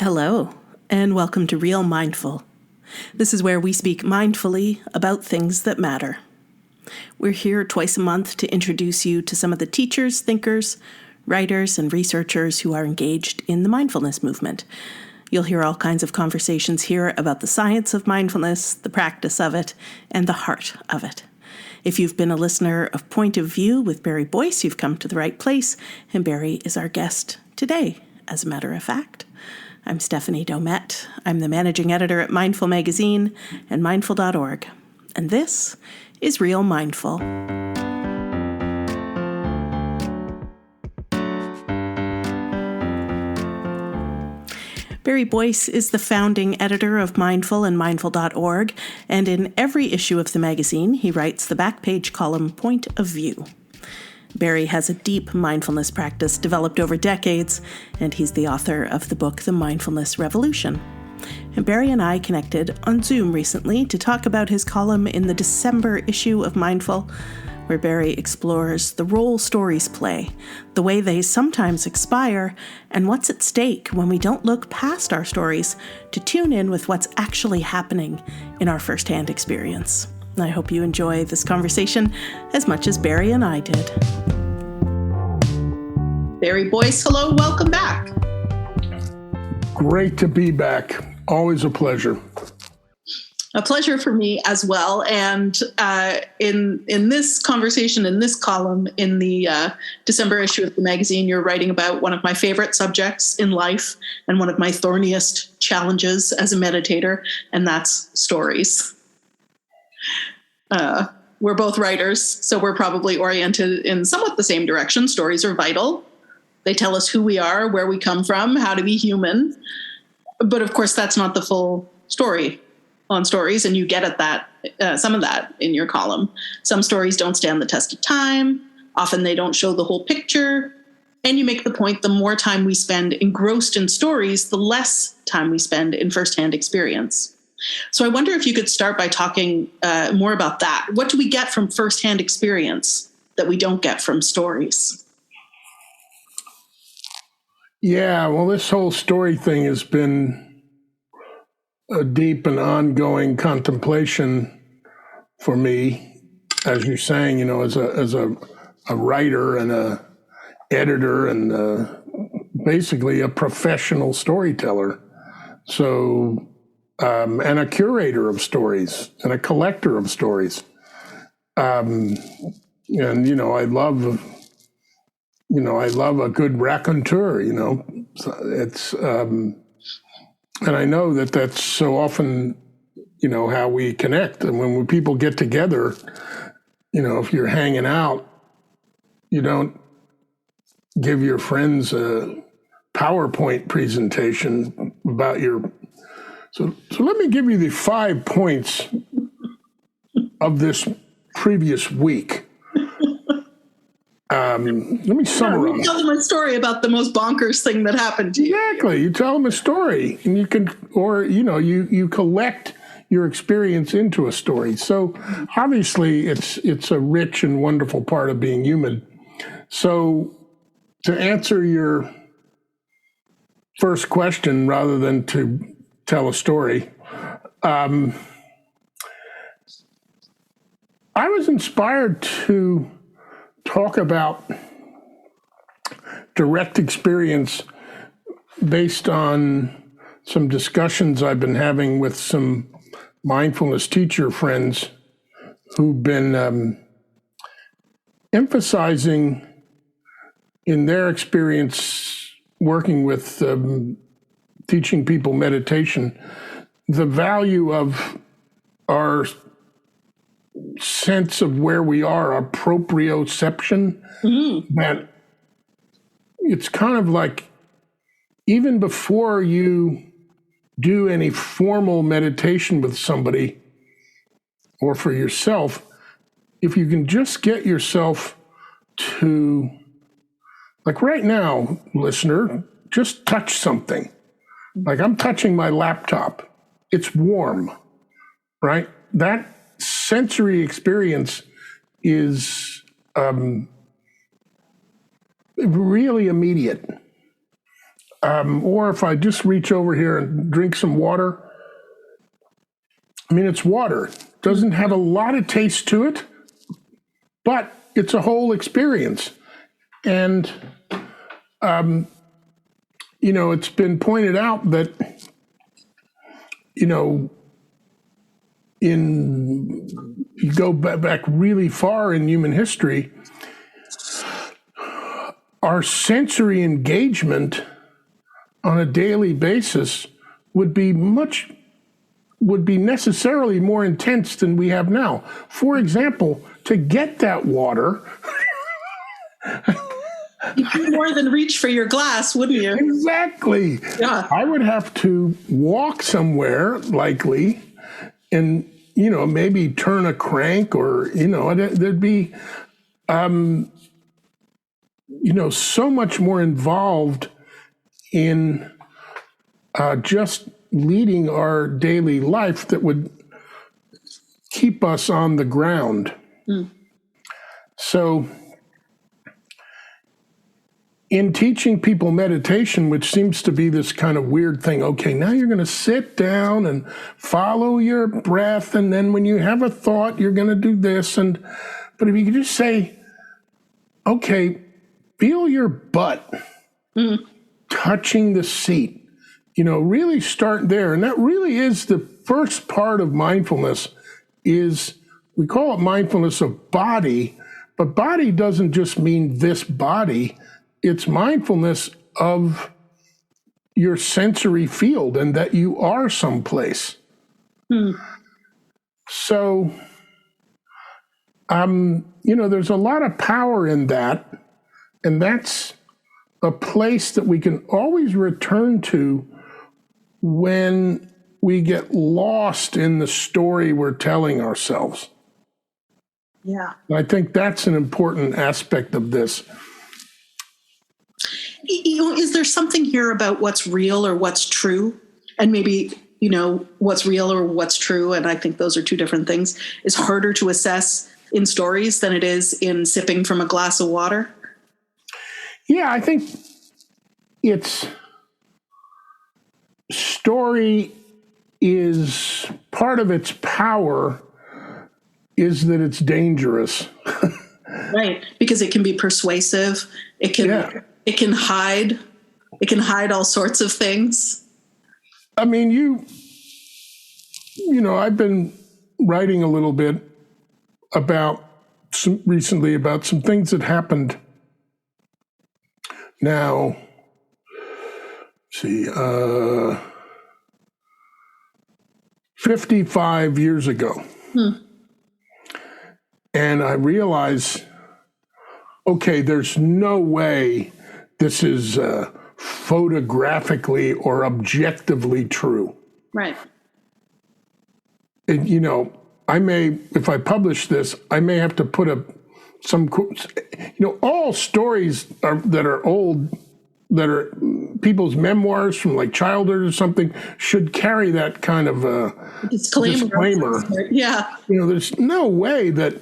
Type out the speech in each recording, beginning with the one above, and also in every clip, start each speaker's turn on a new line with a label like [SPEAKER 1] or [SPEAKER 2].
[SPEAKER 1] Hello, and welcome to Real Mindful. This is where we speak mindfully about things that matter. We're here twice a month to introduce you to some of the teachers, thinkers, writers, and researchers who are engaged in the mindfulness movement. You'll hear all kinds of conversations here about the science of mindfulness, the practice of it, and the heart of it. If you've been a listener of Point of View with Barry Boyce, you've come to the right place, and Barry is our guest today, as a matter of fact. I'm Stephanie Domet. I'm the managing editor at Mindful Magazine and mindful.org. And this is Real Mindful. Barry Boyce is the founding editor of Mindful and mindful.org, and in every issue of the magazine, he writes the back page column Point of View. Barry has a deep mindfulness practice developed over decades, and he's the author of the book The Mindfulness Revolution. And Barry and I connected on Zoom recently to talk about his column in the December issue of Mindful, where Barry explores the role stories play, the way they sometimes expire, and what's at stake when we don't look past our stories to tune in with what's actually happening in our firsthand experience. I hope you enjoy this conversation as much as Barry and I did. Barry Boyce, hello, welcome back.
[SPEAKER 2] Great to be back. Always a pleasure.
[SPEAKER 1] A pleasure for me as well. And in this conversation, in this column, in the December issue of the magazine, you're writing about one of my favorite subjects in life and one of my thorniest challenges as a meditator, and that's stories. We're both writers, so we're probably oriented in somewhat the same direction. Stories are vital. They tell us who we are, where we come from, how to be human. But of course, that's not the full story on stories, and you get at that, some of that in your column. Some stories don't stand the test of time. Often they don't show the whole picture. And you make the point, the more time we spend engrossed in stories, the less time we spend in firsthand experience. So I wonder if you could start by talking more about that. What do we get from firsthand experience that we don't get from stories?
[SPEAKER 2] Yeah, well, this whole story thing has been a deep and ongoing contemplation for me, as you're saying, as a writer and a editor and basically a professional storyteller. So, and a curator of stories and a collector of stories. And, I love a good raconteur, So it's, and I know that that's so often, how we connect. And when people get together, if you're hanging out, you don't give your friends a PowerPoint presentation about your. So let me give you the 5 points of this previous week. Let me summarize.
[SPEAKER 1] You tell them a story about the most bonkers thing that happened to you.
[SPEAKER 2] Exactly. You tell them a story, and you can, or you collect your experience into a story. So obviously, it's a rich and wonderful part of being human. So to answer your first question, rather than to tell a story, I was inspired to talk about direct experience based on some discussions I've been having with some mindfulness teacher friends who've been emphasizing in their experience working with teaching people meditation, the value of our sense of where we are, our proprioception, that it's kind of like even before you do any formal meditation with somebody or for yourself, if you can just get yourself to, like right now, listener, just touch something. Like I'm touching my laptop. It's warm, right? That sensory experience is really immediate. or if I just reach over here and drink some water, I mean, it's water. Doesn't have a lot of taste to it, but it's a whole experience. And, it's been pointed out that, you go back really far in human history, our sensory engagement on a daily basis would be necessarily more intense than we have now. For example, to get that water,
[SPEAKER 1] you'd do more than reach for your glass, wouldn't you?
[SPEAKER 2] Exactly.
[SPEAKER 1] Yeah.
[SPEAKER 2] I would have to walk somewhere, likely, and maybe turn a crank, or there'd be so much more involved in just leading our daily life that would keep us on the ground. So in teaching people meditation, which seems to be this kind of weird thing, okay, now you're going to sit down and follow your breath, and then when you have a thought, you're going to do this. But if you could just say, okay, feel your butt touching the seat, really start there. And that really is the first part of mindfulness. We call it mindfulness of body, but body doesn't just mean this body. It's mindfulness of your sensory field and that you are someplace. So, there's a lot of power in that, and that's a place that we can always return to when we get lost in the story we're telling ourselves.
[SPEAKER 1] Yeah.
[SPEAKER 2] I think that's an important aspect of this.
[SPEAKER 1] Is there something here about what's real or what's true? And maybe, what's real or what's true, and I think those are two different things, is harder to assess in stories than it is in sipping from a glass of water?
[SPEAKER 2] Yeah, I think story is part of its power is that it's dangerous.
[SPEAKER 1] Right, because it can be persuasive. It can hide all sorts of things.
[SPEAKER 2] I mean, I've been writing a little bit recently about some things that happened now, 55 years ago. And I realize, okay, there's no way this is photographically or objectively true.
[SPEAKER 1] Right.
[SPEAKER 2] And, if I publish this, I may have to put some quotes. All stories that are old, that are people's memoirs from like childhood or something, should carry that kind of disclaimer.
[SPEAKER 1] Yeah.
[SPEAKER 2] There's no way that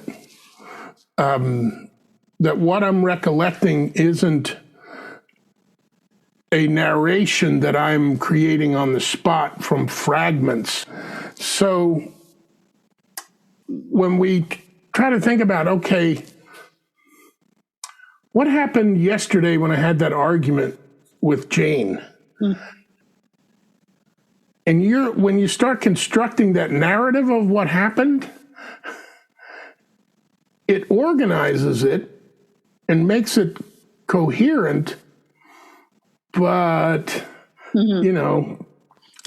[SPEAKER 2] what I'm recollecting isn't a narration that I'm creating on the spot from fragments. So when we try to think about, okay, what happened yesterday when I had that argument with Jane? And when you start constructing that narrative of what happened, it organizes it and makes it coherent, but,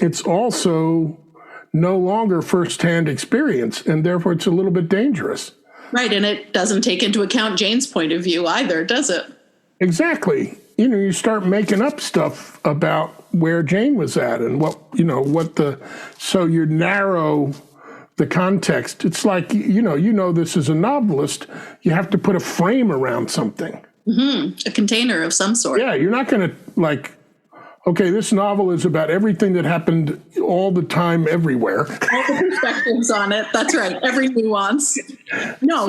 [SPEAKER 2] it's also no longer firsthand experience, and therefore it's a little bit dangerous.
[SPEAKER 1] Right, and it doesn't take into account Jane's point of view either, does it?
[SPEAKER 2] Exactly. You start making up stuff about where Jane was at and so you narrow the context. It's like, this is a novelist, you have to put a frame around something.
[SPEAKER 1] A container of some sort.
[SPEAKER 2] Yeah, you're not going to okay, this novel is about everything that happened all the time, everywhere.
[SPEAKER 1] All the perspectives on it. That's right. Every nuance. No,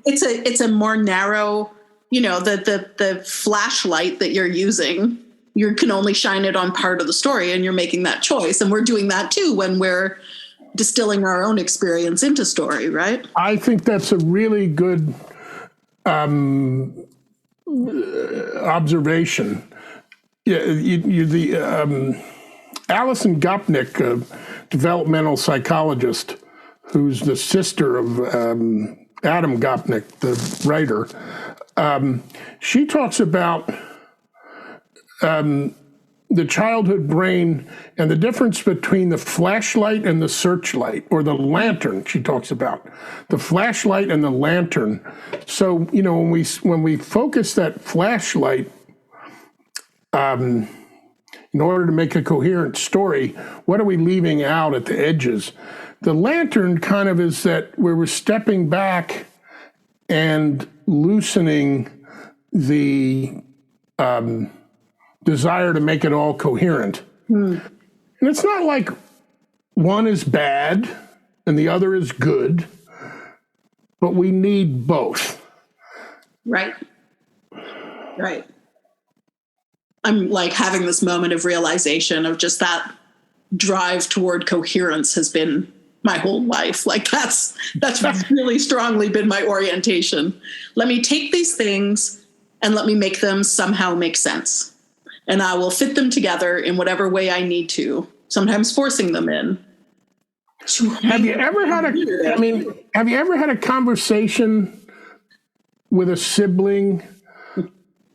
[SPEAKER 1] it's a more narrow, the flashlight that you're using you can only shine it on part of the story, and you're making that choice. And we're doing that too when we're distilling our own experience into story, right?
[SPEAKER 2] I think that's a really good observation. Yeah, Alison Gopnik, a developmental psychologist, who's the sister of Adam Gopnik, the writer, she talks about the childhood brain and the difference between the flashlight and the searchlight, or the lantern. She talks about the flashlight and the lantern. So, when we focus that flashlight, in order to make a coherent story, what are we leaving out at the edges? The lantern kind of is that where we're stepping back and loosening the desire to make it all coherent. And it's not like one is bad and the other is good, but we need both.
[SPEAKER 1] Right. Right. I'm like having this moment of realization of just that drive toward coherence has been my whole life. Like that's really strongly been my orientation. Let me take these things and let me make them somehow make sense. And I will fit them together in whatever way I need to, sometimes forcing them in.
[SPEAKER 2] Have you ever had a conversation with a sibling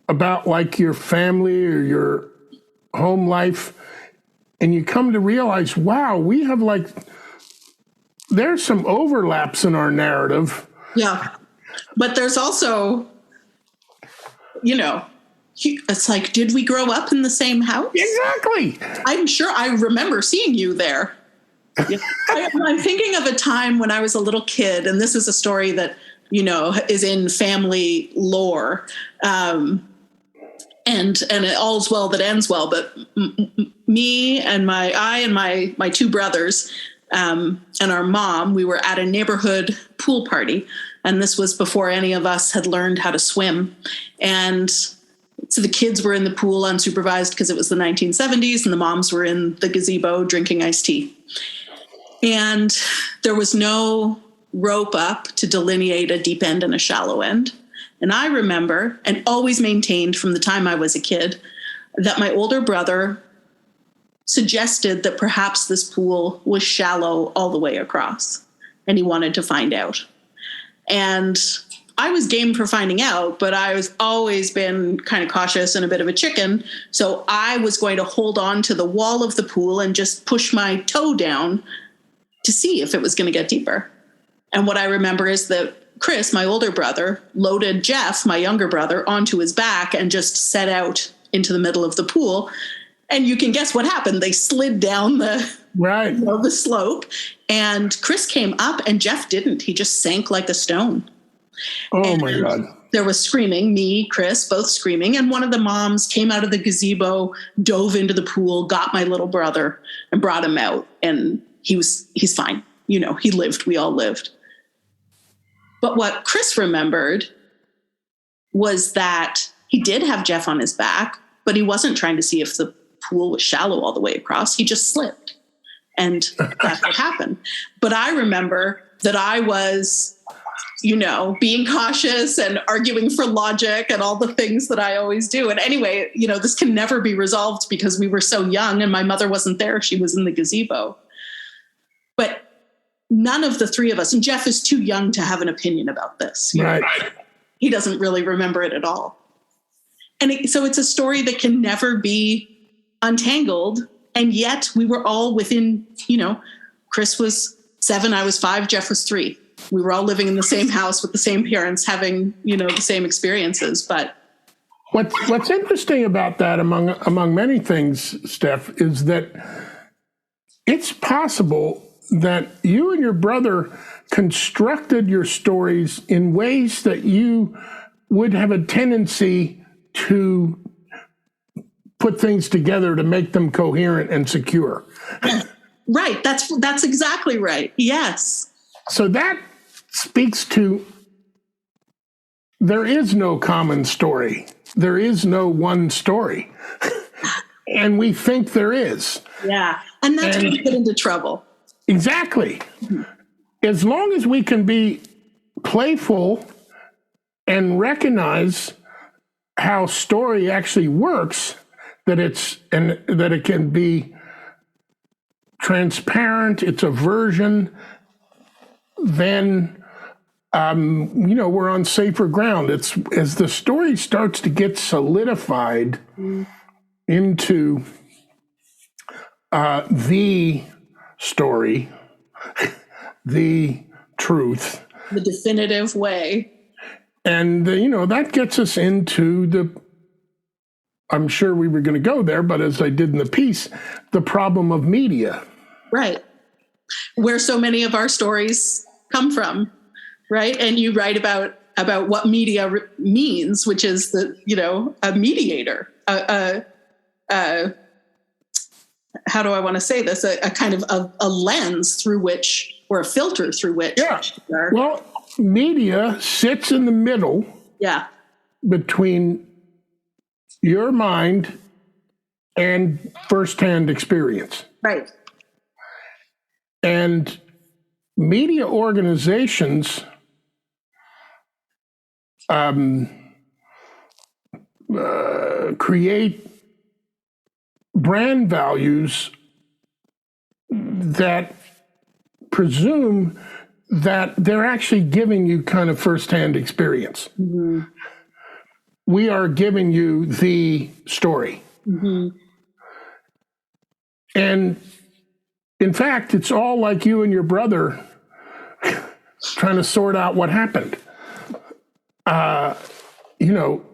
[SPEAKER 2] about like your family or your home life, and you come to realize, wow, we have there's some overlaps in our narrative.
[SPEAKER 1] Yeah. But there's also, it's like, did we grow up in the same house?
[SPEAKER 2] Exactly.
[SPEAKER 1] I'm sure I remember seeing you there. I'm thinking of a time when I was a little kid, and this is a story that, is in family lore. And all's well that ends well. But me and my two brothers and our mom, we were at a neighborhood pool party. And this was before any of us had learned how to swim. And so the kids were in the pool unsupervised because it was the 1970s, and the moms were in the gazebo drinking iced tea. And there was no rope up to delineate a deep end and a shallow end. And I remember, and always maintained from the time I was a kid, that my older brother suggested that perhaps this pool was shallow all the way across, and he wanted to find out. And I was game for finding out, but I was always been kind of cautious and a bit of a chicken. So I was going to hold on to the wall of the pool and just push my toe down to see if it was going to get deeper. And what I remember is that Chris, my older brother, loaded Jeff, my younger brother, onto his back and just set out into the middle of the pool. And you can guess what happened. They slid down the slope, and Chris came up and Jeff didn't. He just sank like a stone.
[SPEAKER 2] Oh, my God.
[SPEAKER 1] There was screaming, me, Chris, both screaming. And one of the moms came out of the gazebo, dove into the pool, got my little brother and brought him out. And he's fine. He lived. We all lived. But what Chris remembered was that he did have Jeff on his back, but he wasn't trying to see if the pool was shallow all the way across. He just slipped. And that's what happened. But I remember that I was, being cautious and arguing for logic and all the things that I always do. And anyway, this can never be resolved because we were so young and my mother wasn't there. She was in the gazebo. But none of the three of us, and Jeff is too young to have an opinion about this.
[SPEAKER 2] Right.
[SPEAKER 1] He doesn't really remember it at all. And so it's a story that can never be untangled. And yet we were all within, Chris was 7, I was 5, Jeff was 3. We were all living in the same house with the same parents, having, the same experiences. But
[SPEAKER 2] what's interesting about that, among many things, Steph, is that it's possible that you and your brother constructed your stories in ways that you would have a tendency to put things together to make them coherent and secure.
[SPEAKER 1] Right. That's exactly right. Yes.
[SPEAKER 2] So that speaks to there is no common story. There is no one story. And we think there is.
[SPEAKER 1] Yeah. And that's when we get into trouble.
[SPEAKER 2] Exactly. As long as we can be playful and recognize how story actually works, that it can be transparent, it's a version, then we're on safer ground. It's as the story starts to get solidified into the story, the truth,
[SPEAKER 1] the definitive way.
[SPEAKER 2] And, that gets us into I'm sure we were going to go there, but as I did in the piece, the problem of media. Right.
[SPEAKER 1] Where so many of our stories come from, right? And you write about what media means, which is a mediator, how do I want to say this? A kind of a lens through which, or a filter through which.
[SPEAKER 2] Yeah. Well, media sits in the middle.
[SPEAKER 1] Yeah.
[SPEAKER 2] Between your mind and firsthand experience.
[SPEAKER 1] Right.
[SPEAKER 2] And media organizations create brand values that presume that they're actually giving you kind of firsthand experience. Mm-hmm. We are giving you the story. Mm-hmm. And in fact, it's all like you and your brother trying to sort out what happened.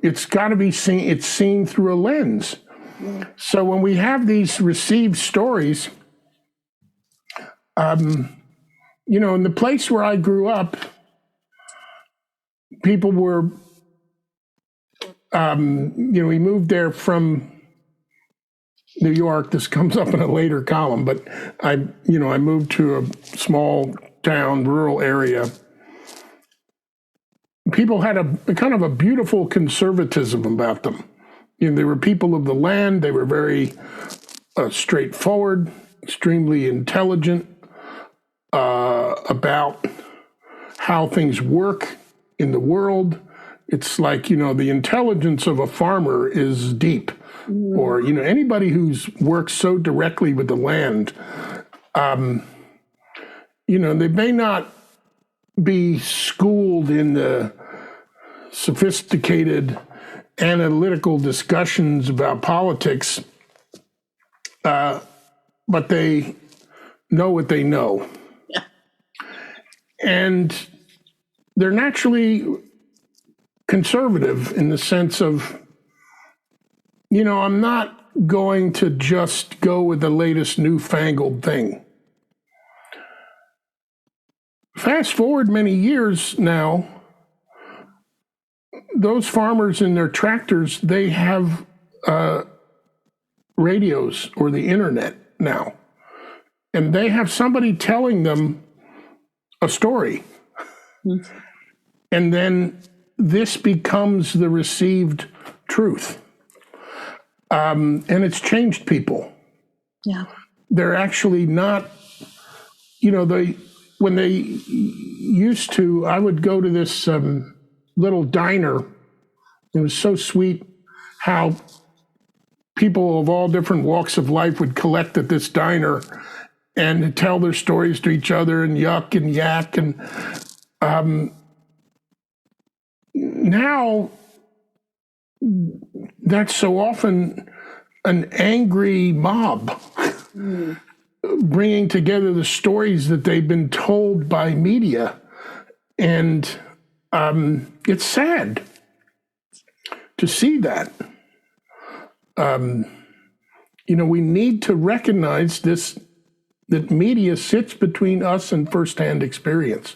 [SPEAKER 2] It's got to be seen, it's seen through a lens. Yeah. So when we have these received stories, in the place where I grew up, people were, we moved there from New York. This comes up in a later column, but I moved to a small town, rural area. People had a kind of a beautiful conservatism about them. They were people of the land. They were very straightforward, extremely intelligent about how things work in the world. It's like, the intelligence of a farmer is deep. Mm. Or, anybody who's worked so directly with the land, they may not be schooled in the sophisticated analytical discussions about politics, but they know what they know. Yeah. And they're naturally conservative in the sense of, I'm not going to just go with the latest newfangled thing. Fast forward many years now, those farmers and their tractors, they have radios or the internet now. And they have somebody telling them a story. Mm-hmm. And then this becomes the received truth. And it's changed people.
[SPEAKER 1] Yeah.
[SPEAKER 2] They're actually not, when they used to, I would go to this little diner. It was so sweet how people of all different walks of life would collect at this diner and tell their stories to each other and yuck and yak. And now that's so often an angry mob bringing together the stories that they've been told by media. And it's sad to see that. We need to recognize this, that media sits between us and firsthand experience.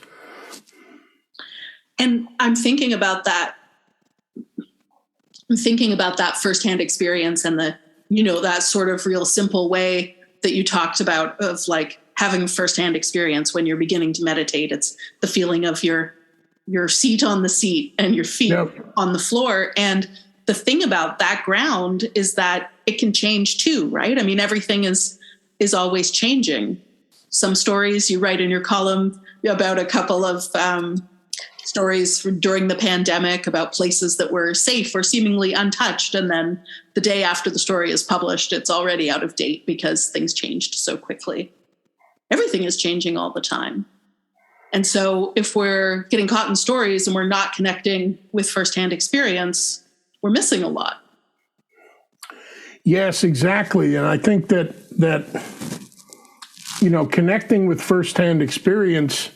[SPEAKER 1] And I'm thinking about that. I'm thinking about that firsthand experience and that sort of real simple way that you talked about of like having firsthand experience when you're beginning to meditate. It's the feeling of your seat on the seat and your feet on the floor. And the thing about that ground is that it can change too, right? I mean, everything is always changing. Some stories you write in your column about a couple of stories during the pandemic about places that were safe or seemingly untouched. And then the day after the story is published, it's already out of date because things changed so quickly. Everything is changing all the time. And so if we're getting caught in stories and we're not connecting with firsthand experience, we're missing a lot.
[SPEAKER 2] Yes, exactly. And I think that connecting with firsthand experience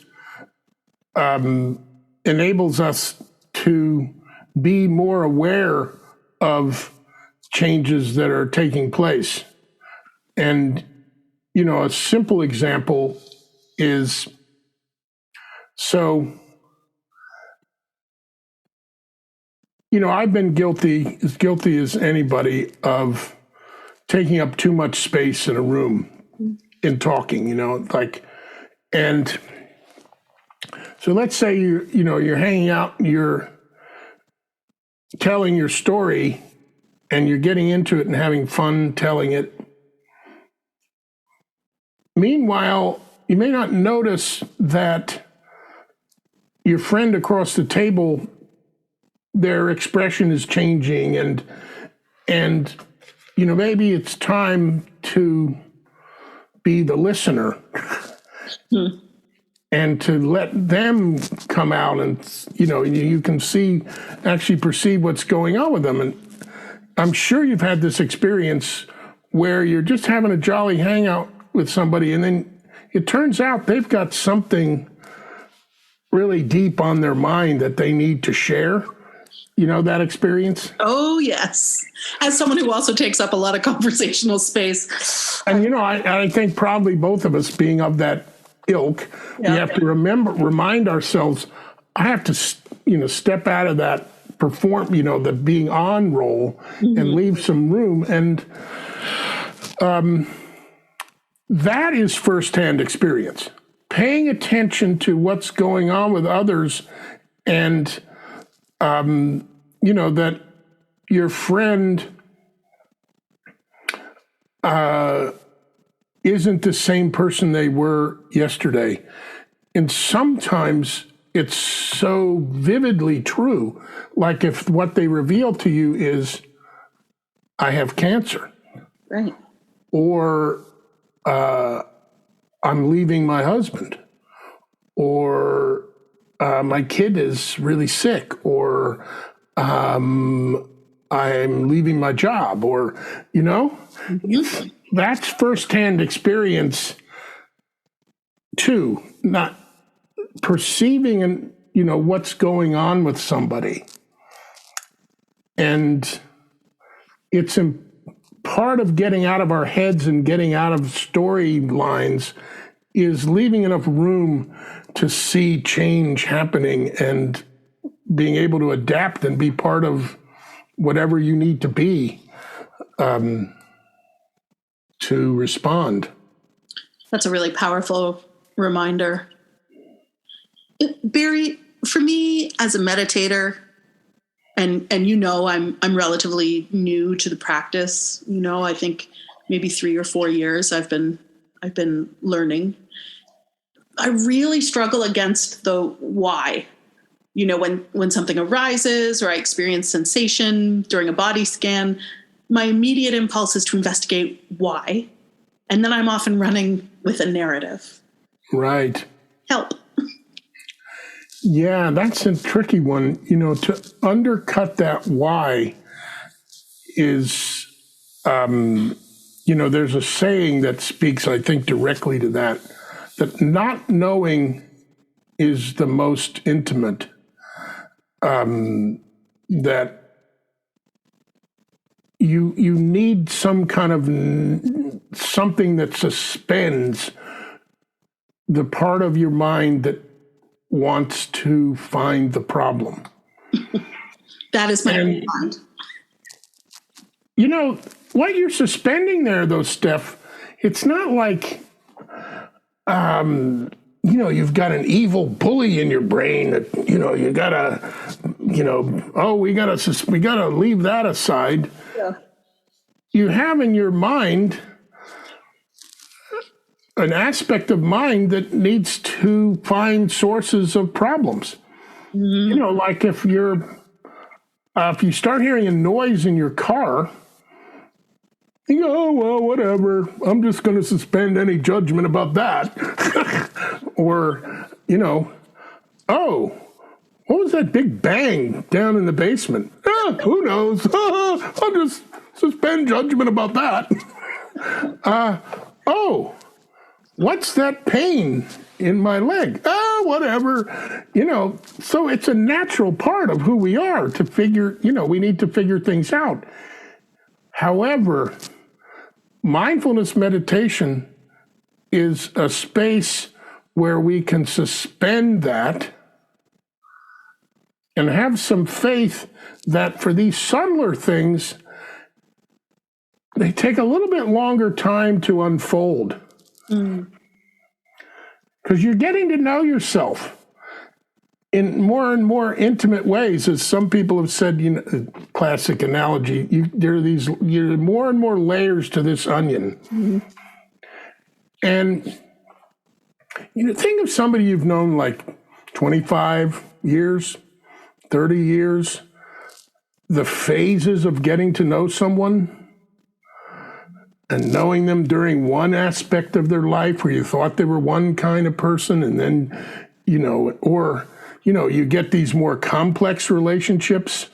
[SPEAKER 2] enables us to be more aware of changes that are taking place. And, a simple example is, I've been guilty as anybody of taking up too much space in a room in talking, and so let's say you're hanging out, you're telling your story, and you're getting into it and having fun telling it. Meanwhile, you may not notice that your friend across the table, their expression is changing, and maybe it's time to be the listener. And to let them come out and, you can actually perceive what's going on with them. And I'm sure you've had this experience where you're just having a jolly hangout with somebody, and then it turns out they've got something really deep on their mind that they need to share. That experience?
[SPEAKER 1] Oh, yes. As someone who also takes up a lot of conversational space.
[SPEAKER 2] And, I think probably both of us being of that ilk, we have to remind ourselves, I have to, step out of that the being on role and leave some room. And that is firsthand experience. Paying attention to what's going on with others and, that your friend isn't the same person they were yesterday. And sometimes it's so vividly true. Like if what they reveal to you is, I have cancer.
[SPEAKER 1] Right.
[SPEAKER 2] Or I'm leaving my husband. Or my kid is really sick. Or I'm leaving my job. Or, that's firsthand experience too, not perceiving and what's going on with somebody. And it's part of getting out of our heads and getting out of storylines is leaving enough room to see change happening and being able to adapt and be part of whatever you need to be. To respond.
[SPEAKER 1] That's a really powerful reminder. Barry, for me as a meditator, and I'm relatively new to the practice. I think maybe 3 or 4 years I've been learning. I really struggle against the why. When something arises or I experience sensation during a body scan, my immediate impulse is to investigate why. And then I'm often running with a narrative.
[SPEAKER 2] Right.
[SPEAKER 1] Help.
[SPEAKER 2] Yeah, that's a tricky one. To undercut that why is, there's a saying that speaks, I think, directly to that not knowing is the most intimate. That you need some kind of something that suspends the part of your mind that wants to find the problem.
[SPEAKER 1] That is my mind.
[SPEAKER 2] What you're suspending there, though, Steph, it's not like, you've got an evil bully in your brain that, you got to we gotta leave that aside.
[SPEAKER 1] Yeah.
[SPEAKER 2] You have in your mind an aspect of mind that needs to find sources of problems. Mm-hmm. Like if you start hearing a noise in your car, you go, oh, well, whatever. I'm just going to suspend any judgment about that. Or, oh, what was that big bang down in the basement? Who knows? I'll just suspend judgment about that. Oh, what's that pain in my leg? Oh, whatever. So it's a natural part of who we are to figure, we need to figure things out. However, mindfulness meditation is a space where we can suspend that and have some faith that for these subtler things, they take a little bit longer time to unfold. Because you're getting to know yourself in more and more intimate ways, as some people have said, classic analogy, there are more and more layers to this onion. Mm-hmm. And, think of somebody you've known like 25 years, 30 years, the phases of getting to know someone and knowing them during one aspect of their life where you thought they were one kind of person, and then, you get these more complex relationships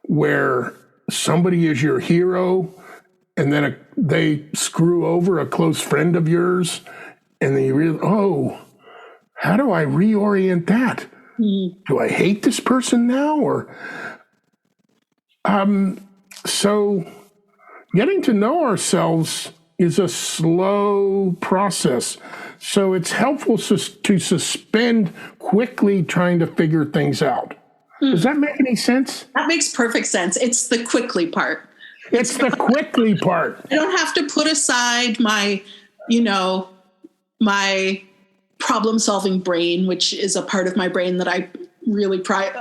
[SPEAKER 2] where somebody is your hero and then they screw over a close friend of yours, and then you realize, how do I reorient that? Do I hate this person now? Or so getting to know ourselves is a slow process. So it's helpful to suspend quickly trying to figure things out. Does that make any sense?
[SPEAKER 1] That makes perfect sense. It's the quickly part.
[SPEAKER 2] It's the quickly part.
[SPEAKER 1] I don't have to put aside my problem-solving brain, which is a part of my brain that I really prize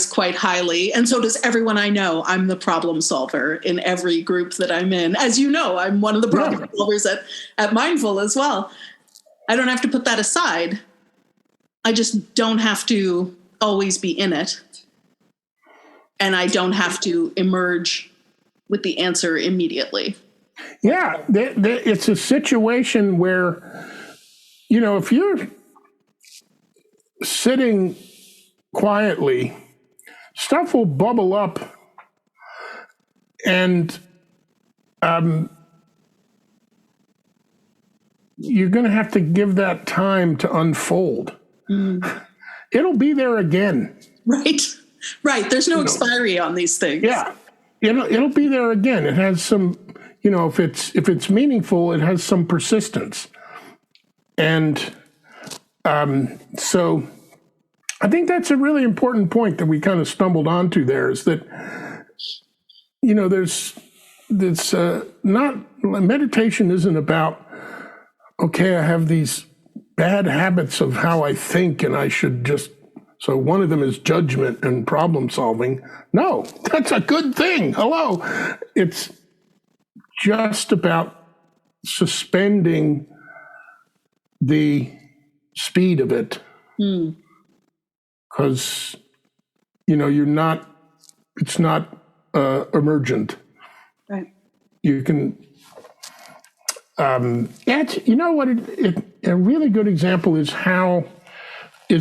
[SPEAKER 1] quite highly. And so does everyone I know. I'm the problem solver in every group that I'm in. As you know, I'm one of the problem solvers at Mindful as well. I don't have to put that aside. I just don't have to always be in it. And I don't have to emerge with the answer immediately.
[SPEAKER 2] Yeah, it's a situation where, if you're sitting quietly, stuff will bubble up, and you're going to have to give that time to unfold. It'll be there again.
[SPEAKER 1] Right. There's no expiry on these things.
[SPEAKER 2] Yeah, it'll be there again. It has some, if it's meaningful, it has some persistence, and so. I think that's a really important point that we kind of stumbled onto there, is that, there's meditation isn't about, okay, I have these bad habits of how I think and I should so one of them is judgment and problem solving. No, that's a good thing. Hello. It's just about suspending the speed of it. Because, it's not emergent.
[SPEAKER 1] Right.
[SPEAKER 2] You can, a really good example is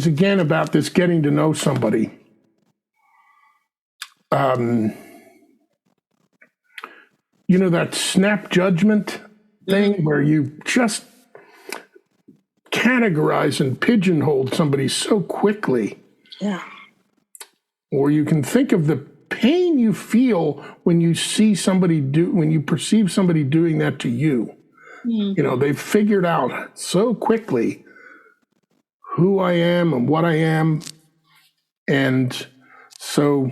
[SPEAKER 2] again about this getting to know somebody. That snap judgment thing where you just categorize and pigeonhole somebody so quickly.
[SPEAKER 1] Yeah.
[SPEAKER 2] Or you can think of the pain you feel when you when you perceive somebody doing that to you. They've figured out so quickly who I am and what I am. And so,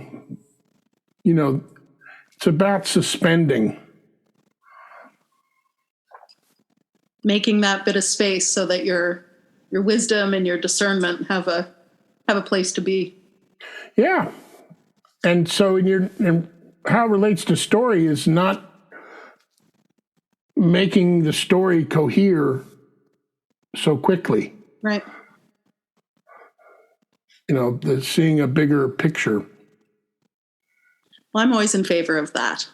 [SPEAKER 2] it's about suspending.
[SPEAKER 1] Making that bit of space so that your wisdom and your discernment have a place to be.
[SPEAKER 2] Yeah. And so and how it relates to story is not making the story cohere so quickly.
[SPEAKER 1] Right.
[SPEAKER 2] Seeing a bigger picture.
[SPEAKER 1] Well, I'm always in favor of that.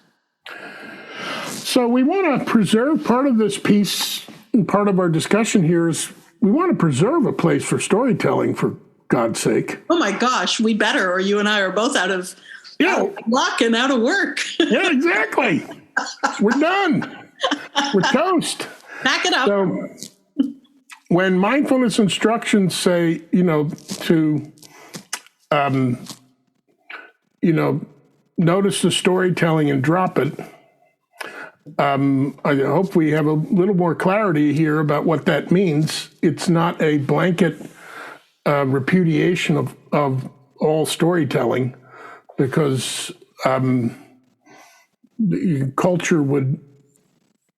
[SPEAKER 2] So we want to preserve part of this piece, and part of our discussion here is we want to preserve a place for storytelling, for God's sake.
[SPEAKER 1] Oh my gosh, we better, or you and I are both out of luck and out of work.
[SPEAKER 2] Yeah, exactly. We're done. We're toast.
[SPEAKER 1] Back it up.
[SPEAKER 2] So when mindfulness instructions say, to, notice the storytelling and drop it, I hope we have a little more clarity here about what that means. It's not a blanket repudiation of all storytelling, because the culture would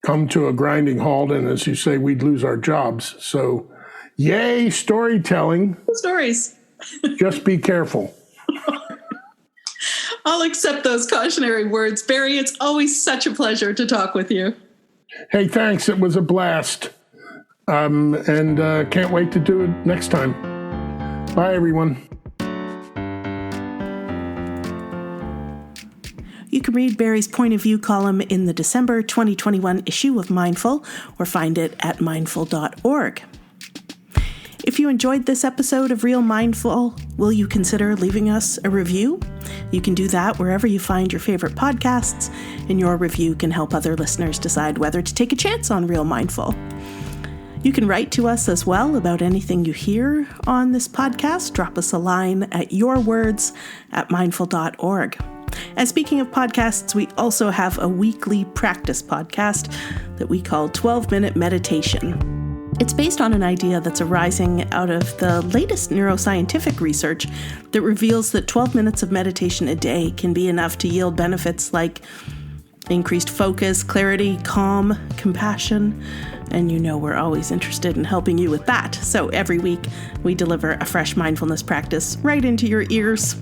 [SPEAKER 2] come to a grinding halt, and as you say, we'd lose our jobs. So, yay, storytelling.
[SPEAKER 1] Stories.
[SPEAKER 2] Just be careful.
[SPEAKER 1] I'll accept those cautionary words. Barry, it's always such a pleasure to talk with you.
[SPEAKER 2] Hey, thanks. It was a blast. And can't wait to do it next time. Bye, everyone.
[SPEAKER 1] You can read Barry's Point of View column in the December 2021 issue of Mindful, or find it at mindful.org. If you enjoyed this episode of Real Mindful, will you consider leaving us a review? You can do that wherever you find your favorite podcasts, and your review can help other listeners decide whether to take a chance on Real Mindful. You can write to us as well about anything you hear on this podcast. Drop us a line at yourwords@mindful.org. And speaking of podcasts, we also have a weekly practice podcast that we call 12-Minute Meditation. It's based on an idea that's arising out of the latest neuroscientific research that reveals that 12 minutes of meditation a day can be enough to yield benefits like increased focus, clarity, calm, compassion, and we're always interested in helping you with that. So every week we deliver a fresh mindfulness practice right into your ears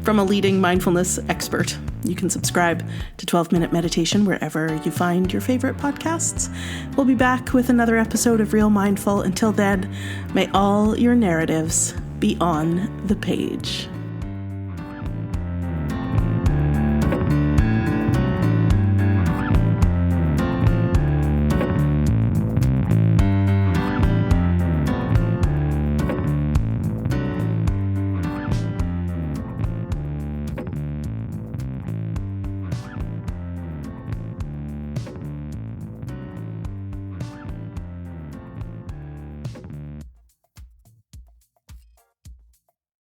[SPEAKER 1] from a leading mindfulness expert. You can subscribe to 12-Minute Meditation wherever you find your favorite podcasts. We'll be back with another episode of Real Mindful. Until then, may all your narratives be on the page.